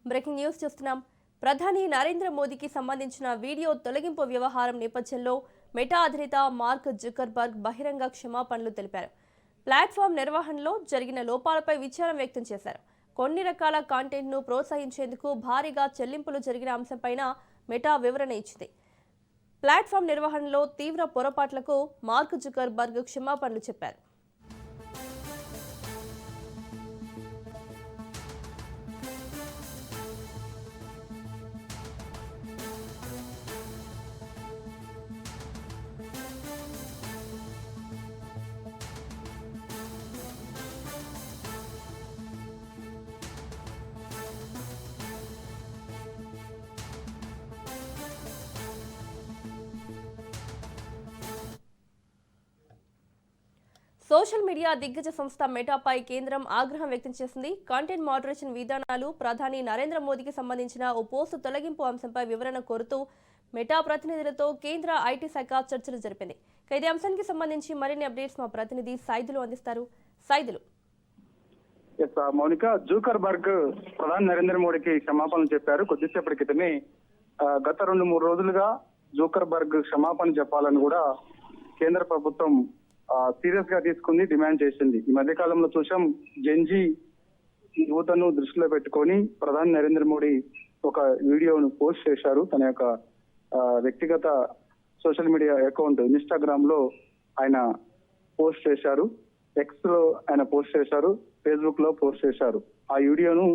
Breaking news చూస్తున్నాం. ప్రధాని నరేంద్ర మోదీకి సంబంధించిన వీడియో తొలగింపు వ్యవహారం నేపథ్యంలో మెటా అధినేత మార్క్ జుకర్బర్గ్ బహిరంగ క్షమాపణలు తెలిపారు. ప్లాట్ఫామ్ నిర్వహణలో జరిగిన లోపాలపై విచారం వ్యక్తం చేశారు. కొన్ని రకాల కాంటెంట్ను ప్రోత్సహించేందుకు భారీగా చెల్లింపులు జరిగిన అంశంపైన మెటా వివరణ ఇచ్చింది. ప్లాట్ఫామ్ నిర్వహణలో తీవ్ర పొరపాట్లకు మార్క్ జుకర్బర్గ్ క్షమాపణలు చెప్పారు. సోషల్ మీడియా దిగ్గజ సంస్థ మెటాపై కేంద్రం ఆగ్రహం వ్యక్తం చేసింది. కంటెంట్ మోడరేషన్ విధానాలు, ప్రధాని నరేంద్ర మోదీకి సంబంధించిన ఓ పోస్టు తొలగింపు అంశంపై వివరణ కోరుతూ మెటా ప్రతినిధులతో కేంద్ర ఐటీ శాఖ చర్చలు జరిపింది. ఇదే అంశానికి సంబంధించి మరిన్ని అప్డేట్స్ మా ప్రతినిధి సైదులు అందిస్తారు. సైదులు. మౌనిక, జూకర్బర్గ్ ప్రధాని నరేంద్ర మోడీకి క్షమాపణలు చెప్పారు. కొద్దిసేపటి క్రితమే గత 2-3 రోజులుగా జూకర్బర్గ్ క్షమాపణ చెప్పాలని కూడా కేంద్ర ప్రభుత్వం సీరియస్ గా తీసుకుంది, డిమాండ్ చేసింది. ఈ మధ్య కాలంలో చూసాం, జెన్జీ యువతను దృష్టిలో పెట్టుకొని ప్రధాని నరేంద్ర మోడీ ఒక వీడియోను పోస్ట్ చేశారు. తన యొక్క వ్యక్తిగత సోషల్ మీడియా అకౌంట్ ఇన్స్టాగ్రామ్ లో ఆయన పోస్ట్ చేశారు, ఎక్స్ లో ఆయన పోస్ట్ చేశారు, ఫేస్బుక్ లో పోస్ట్ చేశారు. ఆ వీడియోను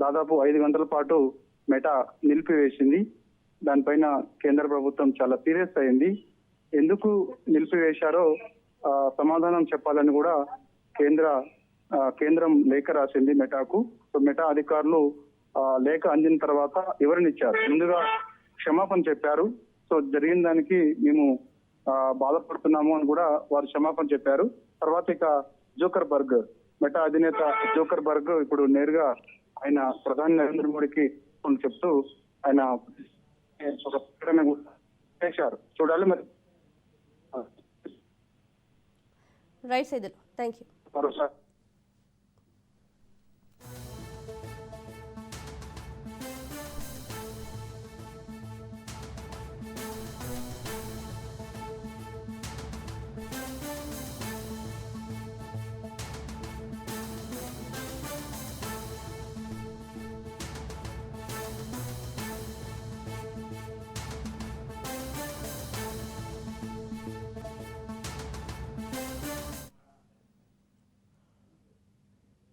దాదాపు 5 గంటల పాటు మెటా నిలిపివేసింది. దానిపైన కేంద్ర ప్రభుత్వం చాలా సీరియస్ అయింది. ఎందుకు నిలిపివేశారో సమాధానం చెప్పాలని కూడా కేంద్రం లేఖ రాసింది మెటాకు. సో మెటా అధికారులు లేఖ అందిన తర్వాత వివరణిచ్చారు. ముందుగా క్షమాపణ చెప్పారు. సో జరిగిన దానికి మేము బాధపడుతున్నాము అని కూడా వారు క్షమాపణ చెప్పారు. తర్వాత ఇక జూకర్బర్గ్, మెటా అధినేత జూకర్బర్గ్ ఇప్పుడు నేరుగా ఆయన ప్రధాని నరేంద్ర మోడీకి చెప్తూ ఆయన ఒక ప్రకటన చేశారు. చూడాలి మరి. Right Saidulu, thank you. మరోసారి